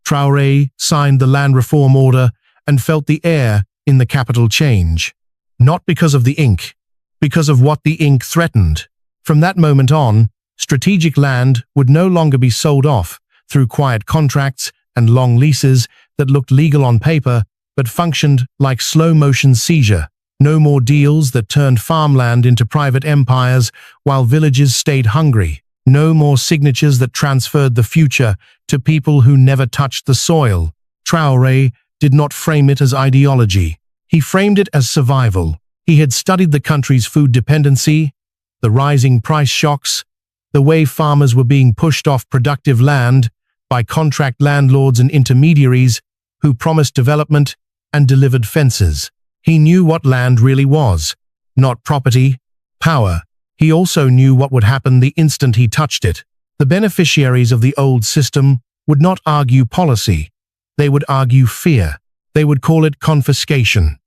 Traore signed the land reform order and felt the air in the capital change. Not because of the ink, because of what the ink threatened. From that moment on, strategic land would no longer be sold off through quiet contracts and long leases that looked legal on paper but functioned like slow-motion seizure. No more deals that turned farmland into private empires while villages stayed hungry. No more signatures that transferred the future to people who never touched the soil. Traore did not frame it as ideology. He framed it as survival. He had studied the country's food dependency, the rising price shocks, the way farmers were being pushed off productive land by contract landlords and intermediaries who promised development and delivered fences. He knew what land really was, not property, power. He also knew what would happen the instant he touched it. The beneficiaries of the old system would not argue policy. They would argue fear. They would call it confiscation.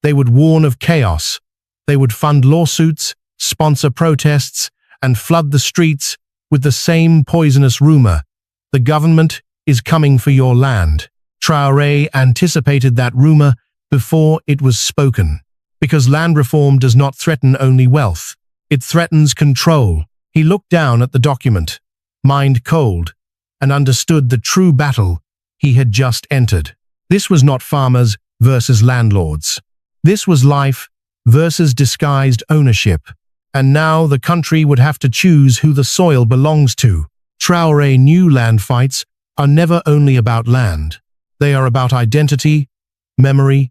They would warn of chaos. They would fund lawsuits, sponsor protests, and flood the streets with the same poisonous rumor: the government is coming for your land. Traore anticipated that rumor before it was spoken. Because land reform does not threaten only wealth, it threatens control. He looked down at the document, mind cold, and understood the true battle he had just entered. This was not farmers versus landlords. This was life versus disguised ownership. And now the country would have to choose who the soil belongs to. Traore knew land fights are never only about land. They are about identity, memory,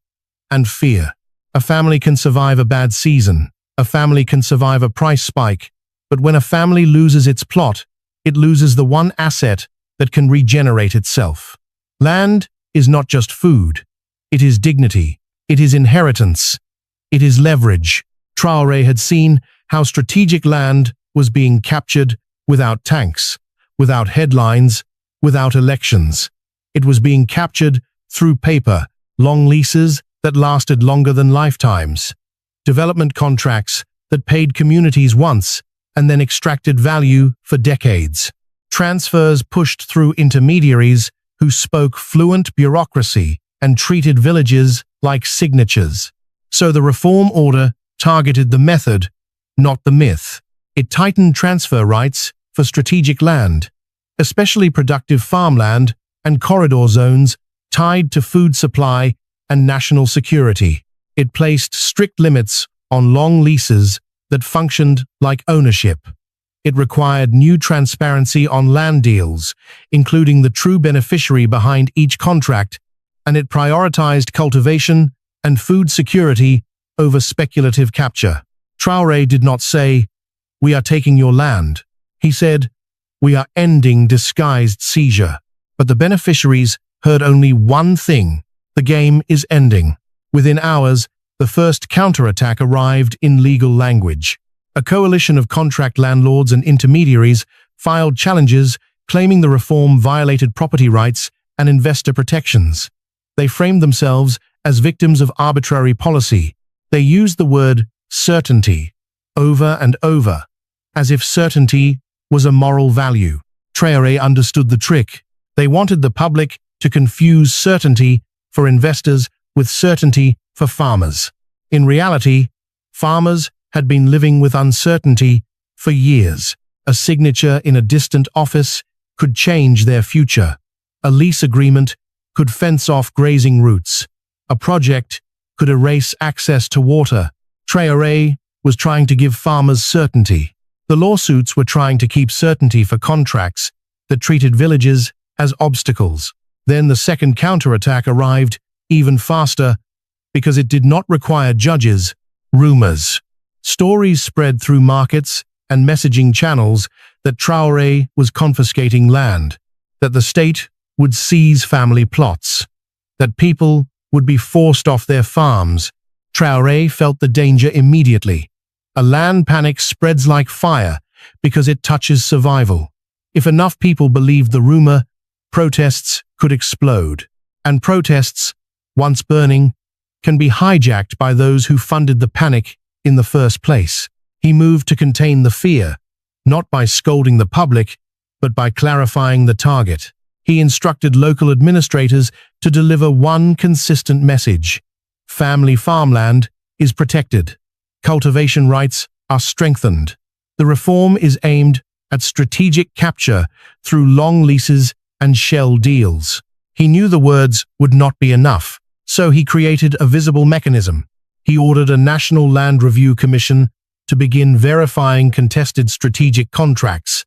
and fear. A family can survive a bad season. A family can survive a price spike. But when a family loses its plot, it loses the one asset that can regenerate itself. Land is not just food. It is dignity. It is inheritance. It is leverage. Traore had seen how strategic land was being captured without tanks, without headlines, without elections. It was being captured through paper, long leases that lasted longer than lifetimes, development contracts that paid communities once and then extracted value for decades, transfers pushed through intermediaries who spoke fluent bureaucracy and treated villages like signatures. So the reform order targeted the method, not the myth. It tightened transfer rights for strategic land, especially productive farmland and corridor zones tied to food supply and national security. It placed strict limits on long leases that functioned like ownership. It required new transparency on land deals, including the true beneficiary behind each contract, and it prioritized cultivation and food security over speculative capture. Traore did not say, "We are taking your land." He said, "We are ending disguised seizure." But the beneficiaries heard only one thing: the game is ending. Within hours, the first counterattack arrived in legal language. A coalition of contract landlords and intermediaries filed challenges claiming the reform violated property rights and investor protections. They framed themselves as victims of arbitrary policy. They used the word certainty over and over, as if certainty was a moral value. Traore understood the trick. They wanted the public to confuse certainty for investors with certainty for farmers. In reality, farmers had been living with uncertainty for years. A signature in a distant office could change their future. A lease agreement could fence off grazing routes. A project could erase access to water. Traore was trying to give farmers certainty. The lawsuits were trying to keep certainty for contracts that treated villages as obstacles. Then the second counterattack arrived even faster because it did not require judges. Rumors. Stories spread through markets and messaging channels that Traore was confiscating land, that the state would seize family plots, that people would be forced off their farms. Traore felt the danger immediately. A land panic spreads like fire because it touches survival. If enough people believed the rumor, protests could explode. And protests, once burning, can be hijacked by those who funded the panic in the first place. He moved to contain the fear, not by scolding the public, but by clarifying the target. He instructed local administrators to deliver one consistent message: family farmland is protected. Cultivation rights are strengthened. The reform is aimed at strategic capture through long leases and shell deals. He knew the words would not be enough, so he created a visible mechanism. He ordered a National Land Review Commission to begin verifying contested strategic contracts,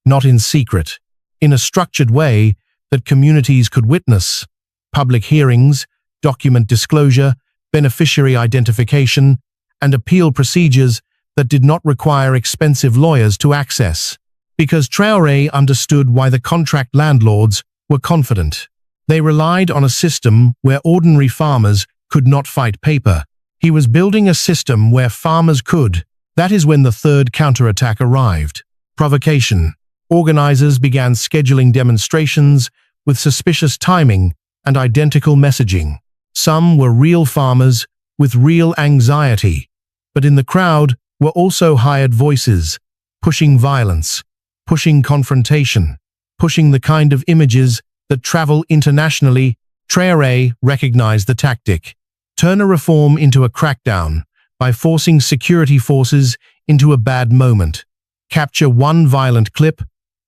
not in secret, in a structured way that communities could witness. Public hearings, document disclosure, beneficiary identification, and appeal procedures that did not require expensive lawyers to access. Because Traore understood why the contract landlords were confident. They relied on a system where ordinary farmers could not fight paper. He was building a system where farmers could. That is when the third counterattack arrived. Provocation. Organizers began scheduling demonstrations with suspicious timing and identical messaging. Some were real farmers with real anxiety, but in the crowd were also hired voices, pushing violence, pushing confrontation, pushing the kind of images that travel internationally. Traore recognized the tactic. Turn a reform into a crackdown by forcing security forces into a bad moment. Capture one violent clip,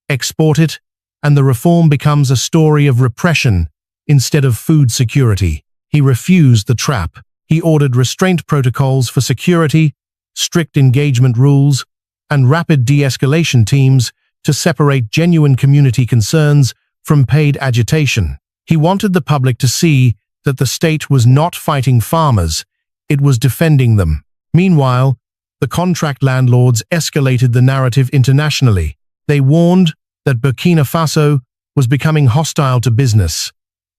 export it, and the reform becomes a story of repression instead of food security. He refused the trap. He ordered restraint protocols for security, strict engagement rules, and rapid de-escalation teams to separate genuine community concerns from paid agitation. He wanted the public to see that the state was not fighting farmers, it was defending them. Meanwhile, the contract landlords escalated the narrative internationally. They warned that Burkina Faso was becoming hostile to business.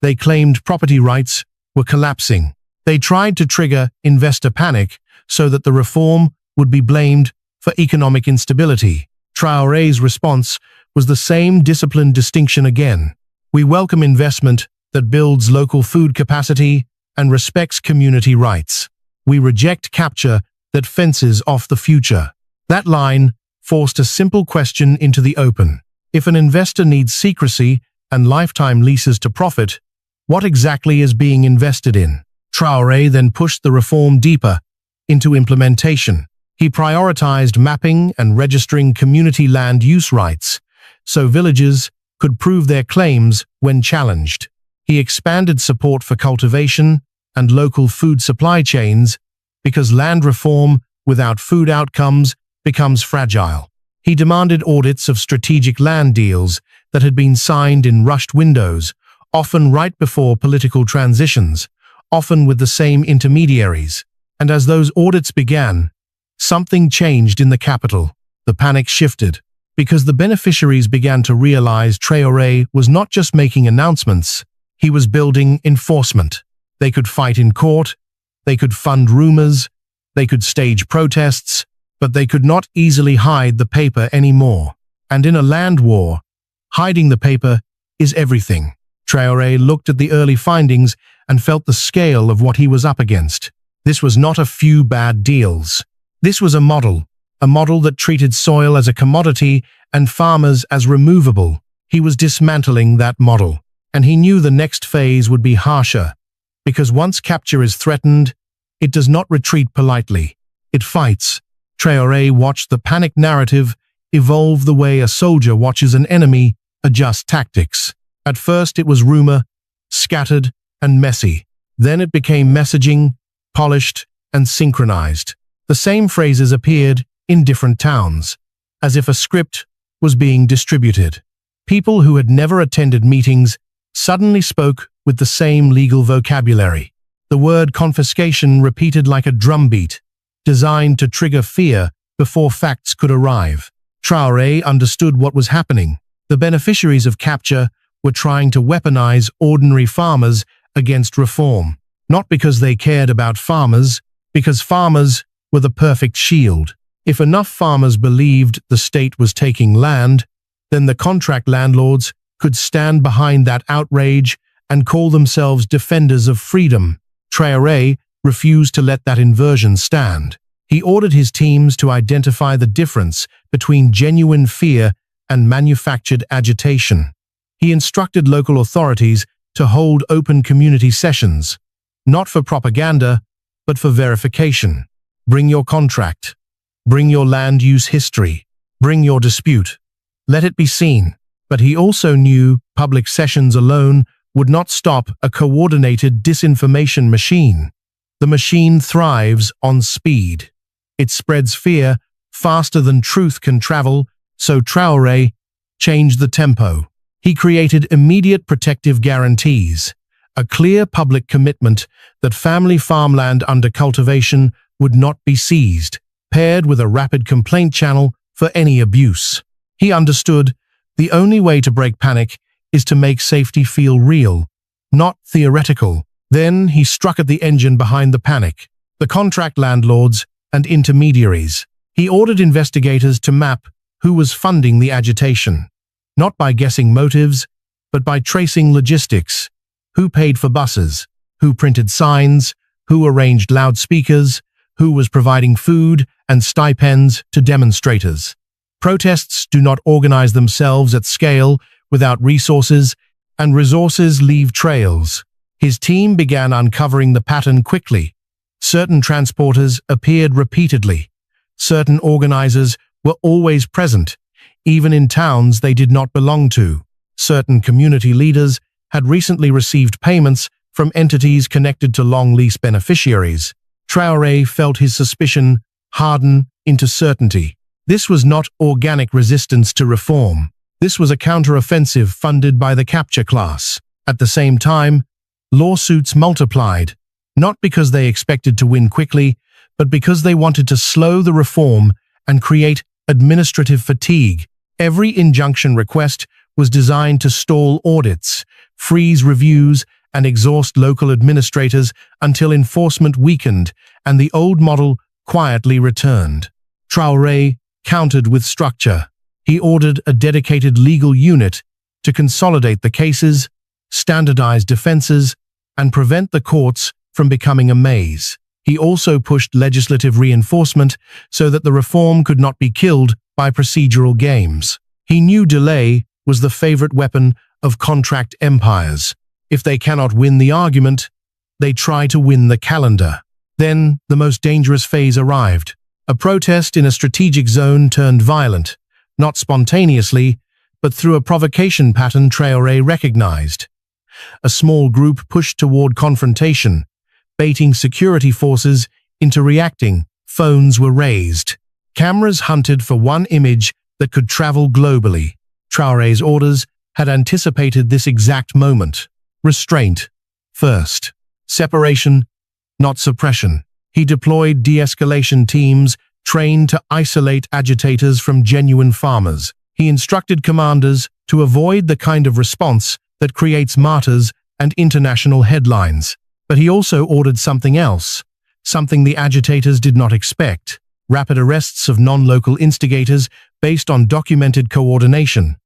They claimed property rights were collapsing. They tried to trigger investor panic so that the reform would be blamed for economic instability. Traore's response was the same disciplined distinction again. We welcome investment that builds local food capacity and respects community rights. We reject capture that fences off the future. That line forced a simple question into the open. If an investor needs secrecy and lifetime leases to profit, what exactly is being invested in? Traore then pushed the reform deeper into implementation. He prioritized mapping and registering community land use rights so villages could prove their claims when challenged. He expanded support for cultivation and local food supply chains because land reform without food outcomes becomes fragile. He demanded audits of strategic land deals that had been signed in rushed windows, often right before political transitions, often with the same intermediaries. And as those audits began, something changed in the capital. The panic shifted, because the beneficiaries began to realize Traore was not just making announcements, he was building enforcement. They could fight in court, they could fund rumors, they could stage protests, but they could not easily hide the paper anymore. And in a land war, hiding the paper is everything. Traore looked at the early findings and felt the scale of what he was up against. This was not a few bad deals. This was a model that treated soil as a commodity and farmers as removable. He was dismantling that model, and he knew the next phase would be harsher, because once capture is threatened, it does not retreat politely. It fights. Traore watched the panic narrative evolve the way a soldier watches an enemy adjust tactics. At first it was rumor, scattered and messy. Then it became messaging, polished and synchronized. The same phrases appeared in different towns, as if a script was being distributed. People who had never attended meetings suddenly spoke with the same legal vocabulary. The word confiscation repeated like a drumbeat, designed to trigger fear before facts could arrive. Traore understood what was happening. The beneficiaries of capture were trying to weaponize ordinary farmers against reform, not because they cared about farmers, because farmers were the perfect shield. If enough farmers believed the state was taking land, then the contract landlords could stand behind that outrage and call themselves defenders of freedom. Traore refused to let that inversion stand. He ordered his teams to identify the difference between genuine fear and manufactured agitation. He instructed local authorities to hold open community sessions, not for propaganda, but for verification. Bring your contract. Bring your land use history. Bring your dispute. Let it be seen. But he also knew public sessions alone would not stop a coordinated disinformation machine. The machine thrives on speed. It spreads fear faster than truth can travel, so Traore changed the tempo. He created immediate protective guarantees, a clear public commitment that family farmland under cultivation would not be seized, paired with a rapid complaint channel for any abuse. He understood the only way to break panic is to make safety feel real, not theoretical. Then he struck at the engine behind the panic, the contract landlords and intermediaries. He ordered investigators to map who was funding the agitation, not by guessing motives, but by tracing logistics. Who paid for buses? Who printed signs? Who arranged loudspeakers? Who was providing food and stipends to demonstrators? Protests do not organize themselves at scale without resources, and resources leave trails. His team began uncovering the pattern quickly. Certain transporters appeared repeatedly. Certain organizers were always present, even in towns they did not belong to. Certain community leaders had recently received payments from entities connected to long lease beneficiaries. Traore felt his suspicion harden into certainty. This was not organic resistance to reform. This was a counteroffensive funded by the capture class. At the same time, lawsuits multiplied, not because they expected to win quickly, but because they wanted to slow the reform and create administrative fatigue. Every injunction request was designed to stall audits, freeze reviews, and exhaust local administrators until enforcement weakened and the old model quietly returned. Traore countered with structure. He ordered a dedicated legal unit to consolidate the cases, standardize defenses, and prevent the courts from becoming a maze. He also pushed legislative reinforcement so that the reform could not be killed by procedural games. He knew delay was the favorite weapon of contract empires. If they cannot win the argument, they try to win the calendar. Then the most dangerous phase arrived. A protest in a strategic zone turned violent, not spontaneously, but through a provocation pattern Traore recognized. A small group pushed toward confrontation, baiting security forces into reacting. Phones were raised. Cameras hunted for one image that could travel globally. Traore's orders had anticipated this exact moment. Restraint first. Separation, not suppression. He deployed de-escalation teams trained to isolate agitators from genuine farmers. He instructed commanders to avoid the kind of response that creates martyrs and international headlines. But he also ordered something else, something the agitators did not expect: rapid arrests of non-local instigators based on documented coordination.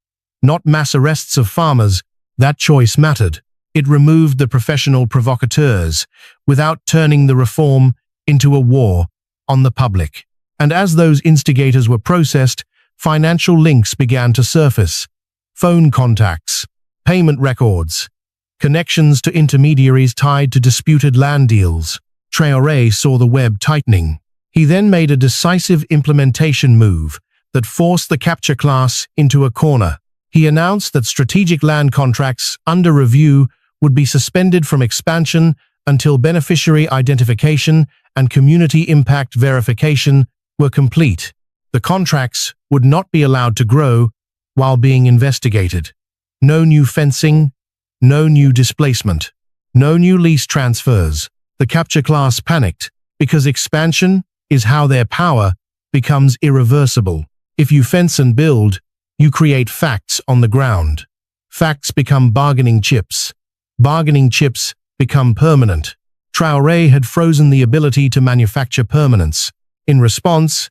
Not mass arrests of farmers. That choice mattered. It removed the professional provocateurs without turning the reform into a war on the public. And as those instigators were processed, financial links began to surface. Phone contacts, payment records, connections to intermediaries tied to disputed land deals. Traore saw the web tightening. He then made a decisive implementation move that forced the capture class into a corner. He announced that strategic land contracts under review would be suspended from expansion until beneficiary identification and community impact verification were complete. The contracts would not be allowed to grow while being investigated. No new fencing, no new displacement, no new lease transfers. The capture class panicked because expansion is how their power becomes irreversible. If you fence and build, you create facts on the ground. Facts become bargaining chips. Bargaining chips become permanent. Traore had frozen the ability to manufacture permanence. In response,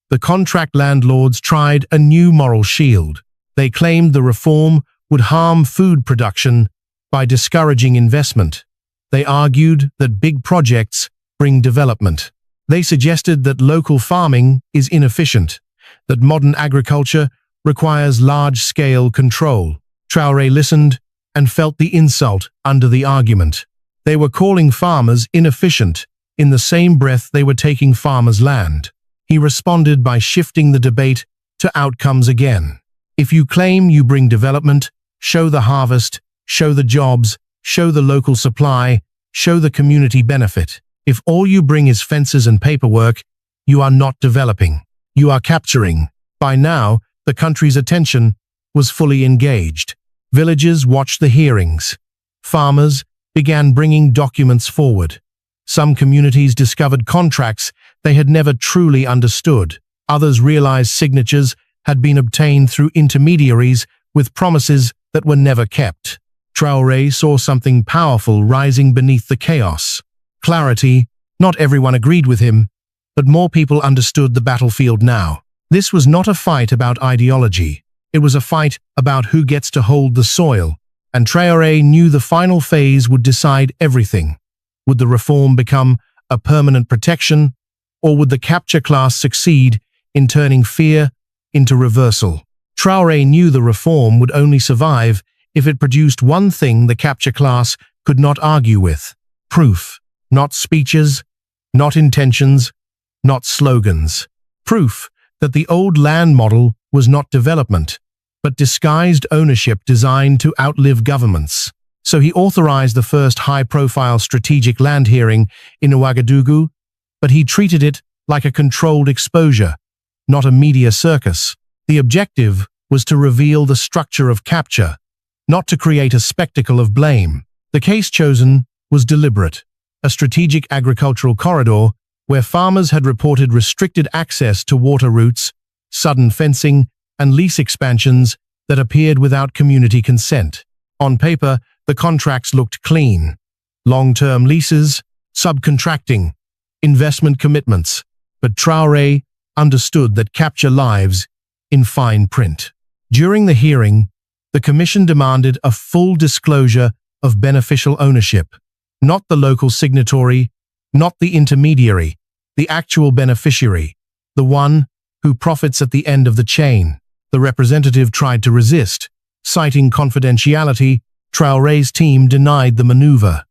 the contract landlords tried a new moral shield. They claimed the reform would harm food production by discouraging investment. They argued that big projects bring development. They suggested that local farming is inefficient, that modern agriculture requires large-scale control. Traore listened and felt the insult under the argument. They were calling farmers inefficient in the same breath they were taking farmers' land. He responded by shifting the debate to outcomes again. If you claim you bring development, show the harvest, show the jobs, show the local supply, show the community benefit. If all you bring is fences and paperwork, you are not developing. You are capturing. By now, the country's attention was fully engaged. Villagers watched the hearings. Farmers began bringing documents forward. Some communities discovered contracts they had never truly understood. Others realized signatures had been obtained through intermediaries with promises that were never kept. Traore saw something powerful rising beneath the chaos. Clarity. Not everyone agreed with him, but more people understood the battlefield now. This was not a fight about ideology. It was a fight about who gets to hold the soil, and Traore knew the final phase would decide everything. Would the reform become a permanent protection, or would the capture class succeed in turning fear into reversal? Traore knew the reform would only survive if it produced one thing the capture class could not argue with: proof. Not speeches, not intentions, not slogans. Proof that the old land model was not development, but disguised ownership designed to outlive governments. So he authorized the first high-profile strategic land hearing in Ouagadougou, but he treated it like a controlled exposure, not a media circus. The objective was to reveal the structure of capture, not to create a spectacle of blame. The case chosen was deliberate: a strategic agricultural corridor where farmers had reported restricted access to water routes, sudden fencing, and lease expansions that appeared without community consent. On paper, the contracts looked clean: long-term leases, subcontracting, investment commitments. But Traore understood that capture lives in fine print. During the hearing, the commission demanded a full disclosure of beneficial ownership. Not the local signatory, not the intermediary, the actual beneficiary, the one who profits at the end of the chain. The representative tried to resist. Citing confidentiality, Traore's team denied the maneuver.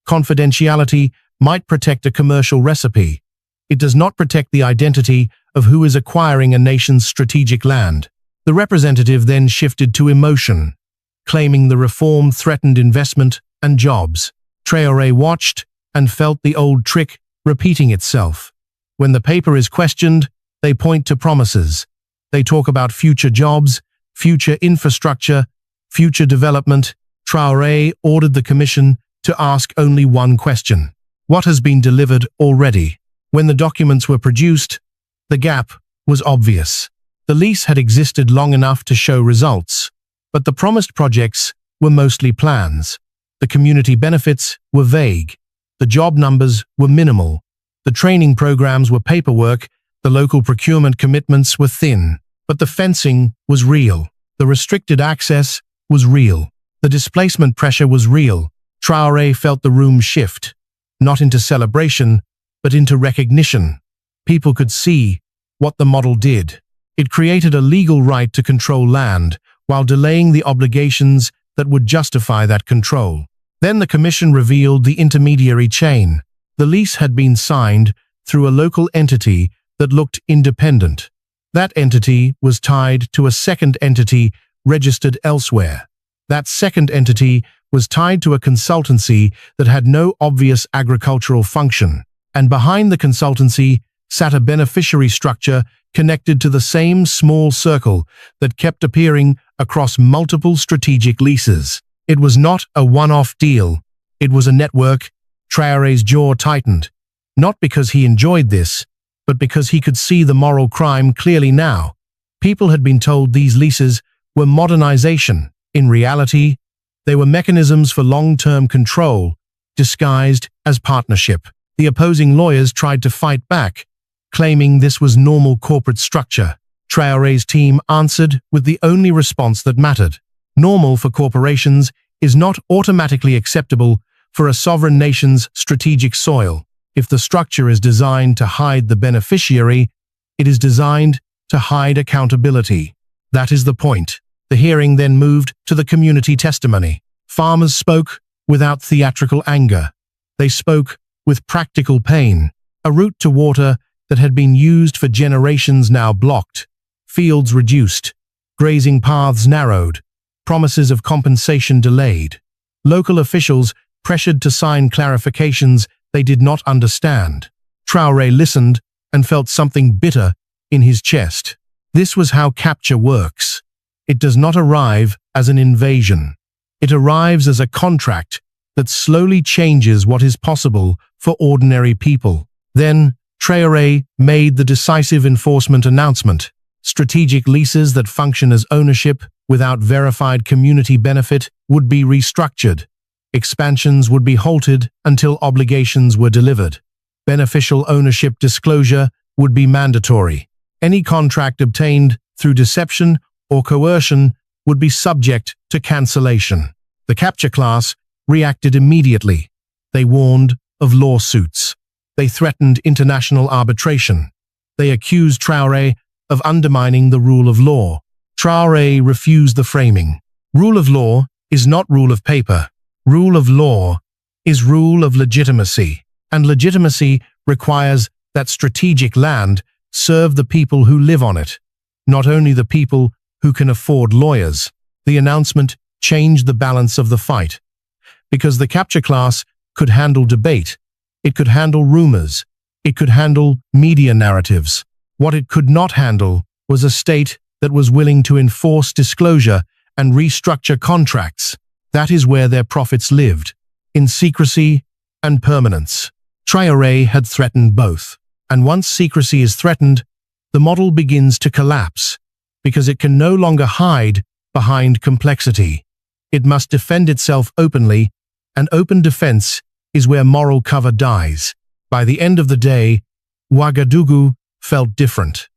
Confidentiality might protect a commercial recipe. It does not protect the identity of who is acquiring a nation's strategic land. The representative then shifted to emotion, claiming the reform threatened investment and jobs. Traore watched and felt the old trick repeating itself. When the paper is questioned, they point to promises. They talk about future jobs, future infrastructure, future development. Traore ordered the commission to ask only one question: what has been delivered already? When the documents were produced, the gap was obvious. The lease had existed long enough to show results, but the promised projects were mostly plans. The community benefits were vague. The job numbers were minimal. The training programs were paperwork. The local procurement commitments were thin. But the fencing was real. The restricted access was real. The displacement pressure was real. Traore felt the room shift, not into celebration, but into recognition. People could see what the model did. It created a legal right to control land while delaying the obligations that would justify that control. Then the commission revealed the intermediary chain. The lease had been signed through a local entity that looked independent. That entity was tied to a second entity registered elsewhere. That second entity was tied to a consultancy that had no obvious agricultural function. And behind the consultancy sat a beneficiary structure connected to the same small circle that kept appearing across multiple strategic leases. It was not a one-off deal. It was a network. Traore's jaw tightened, not because he enjoyed this, but because he could see the moral crime clearly now. People had been told these leases were modernization. In reality, they were mechanisms for long-term control, disguised as partnership. The opposing lawyers tried to fight back, claiming this was normal corporate structure. Traore's team answered with the only response that mattered. Normal for corporations is not automatically acceptable for a sovereign nation's strategic soil. If the structure is designed to hide the beneficiary, it is designed to hide accountability. That is the point. The hearing then moved to the community testimony. Farmers spoke without theatrical anger. They spoke with practical pain. A route to water that had been used for generations now blocked. Fields reduced. Grazing paths narrowed. Promises of compensation delayed. Local officials pressured to sign clarifications they did not understand. Traore listened and felt something bitter in his chest. This was how capture works. It does not arrive as an invasion. It arrives as a contract that slowly changes what is possible for ordinary people. Then, Traore made the decisive enforcement announcement. Strategic leases that function as ownership without verified community benefit would be restructured. Expansions would be halted until obligations were delivered. Beneficial ownership disclosure would be mandatory. Any contract obtained through deception or coercion would be subject to cancellation. The capture class reacted immediately. They warned of lawsuits. They threatened international arbitration. They accused Traore of undermining the rule of law. Traore refused the framing. Rule of law is not rule of paper. Rule of law is rule of legitimacy, and legitimacy requires that strategic land serve the people who live on it, not only the people who can afford lawyers. The announcement changed the balance of the fight. Because the capture class could handle debate, it could handle rumors, it could handle media narratives. What it could not handle was a state that was willing to enforce disclosure and restructure contracts. That is where their profits lived, in secrecy and permanence. Traore had threatened both. And once secrecy is threatened, the model begins to collapse, because it can no longer hide behind complexity. It must defend itself openly, and open defense is where moral cover dies. By the end of the day, Ouagadougou felt different.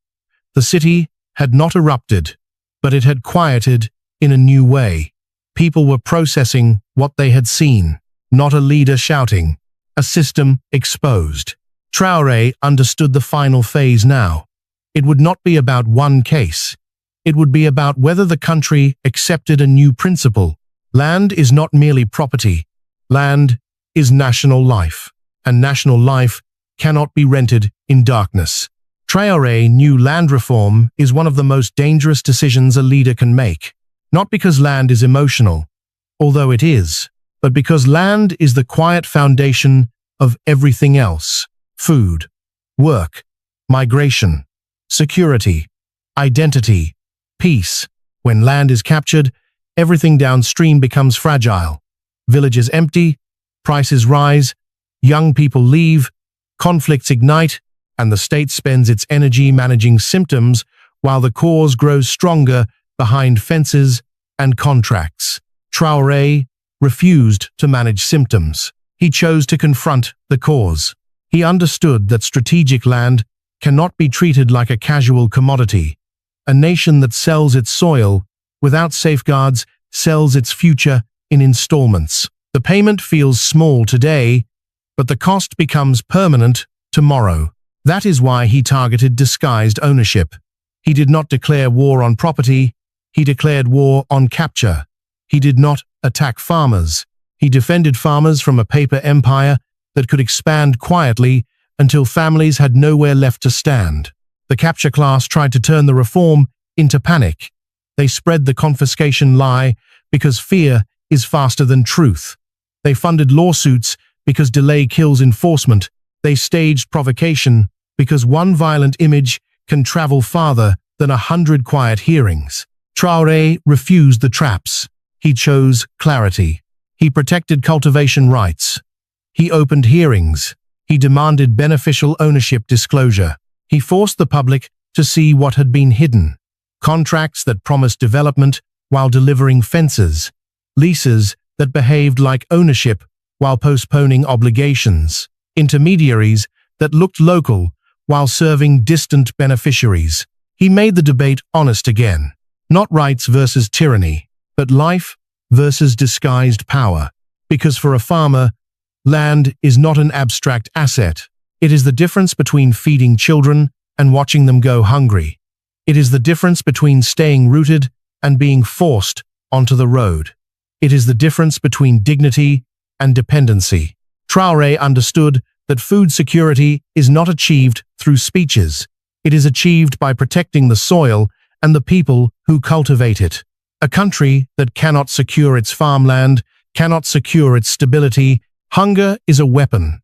The city had not erupted, but it had quieted in a new way. People were processing what they had seen, not a leader shouting, a system exposed. Traore understood the final phase now. It would not be about one case. It would be about whether the country accepted a new principle. Land is not merely property. Land is national life, and national life cannot be rented in darkness. Traore knew land reform is one of the most dangerous decisions a leader can make. Not because land is emotional, although it is, but because land is the quiet foundation of everything else. Food, work, migration, security, identity, peace. When land is captured, everything downstream becomes fragile. Villages empty, prices rise, young people leave, conflicts ignite, and the state spends its energy managing symptoms while the cause grows stronger behind fences and contracts. Traore refused to manage symptoms. He chose to confront the cause. He understood that strategic land cannot be treated like a casual commodity. A nation that sells its soil without safeguards sells its future in installments. The payment feels small today, but the cost becomes permanent tomorrow. That is why he targeted disguised ownership. He did not declare war on property. He declared war on capture. He did not attack farmers. He defended farmers from a paper empire that could expand quietly until families had nowhere left to stand. The capture class tried to turn the reform into panic. They spread the confiscation lie because fear is faster than truth. They funded lawsuits because delay kills enforcement. They staged provocation because one violent image can travel farther than 100 quiet hearings. Traore refused the traps. He chose clarity. He protected cultivation rights. He opened hearings. He demanded beneficial ownership disclosure. He forced the public to see what had been hidden. Contracts that promised development while delivering fences. Leases that behaved like ownership while postponing obligations. Intermediaries that looked local while serving distant beneficiaries. He made the debate honest again. Not rights versus tyranny, but life versus disguised power. Because for a farmer, land is not an abstract asset. It is the difference between feeding children and watching them go hungry. It is the difference between staying rooted and being forced onto the road. It is the difference between dignity and dependency. Traore understood that food security is not achieved through speeches. It is achieved by protecting the soil and the people who cultivate it. A country that cannot secure its farmland, cannot secure its stability. Hunger is a weapon,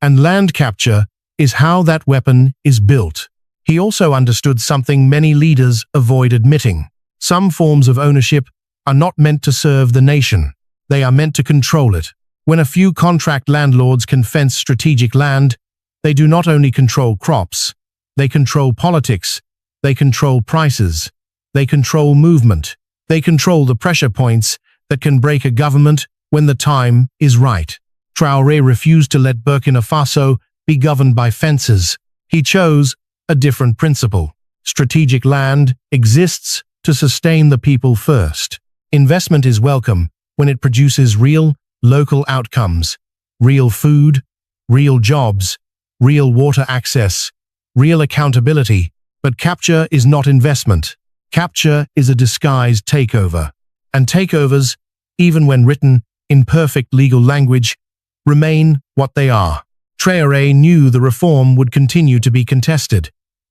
and land capture is how that weapon is built. He also understood something many leaders avoid admitting. Some forms of ownership are not meant to serve the nation. They are meant to control it. When a few contract landlords can fence strategic land, they do not only control crops, they control politics, they control prices, they control movement, they control the pressure points that can break a government when the time is right. Traore refused to let Burkina Faso be governed by fences. He chose a different principle. Strategic land exists to sustain the people first. Investment is welcome when it produces real, local outcomes, real food, real jobs, real water access, real accountability. But capture is not investment. Capture is a disguised takeover. And takeovers, even when written in perfect legal language, remain what they are. Traore knew the reform would continue to be contested.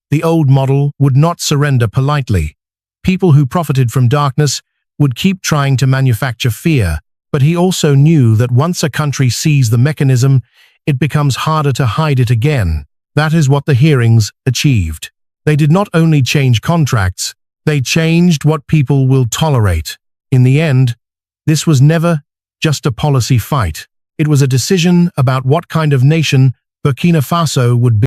The old model would not surrender politely. People who profited from darkness would keep trying to manufacture fear, but he also knew that once a country sees the mechanism, it becomes harder to hide it again. That is what the hearings achieved. They did not only change contracts, they changed what people will tolerate. In the end, this was never just a policy fight. It was a decision about what kind of nation Burkina Faso would be.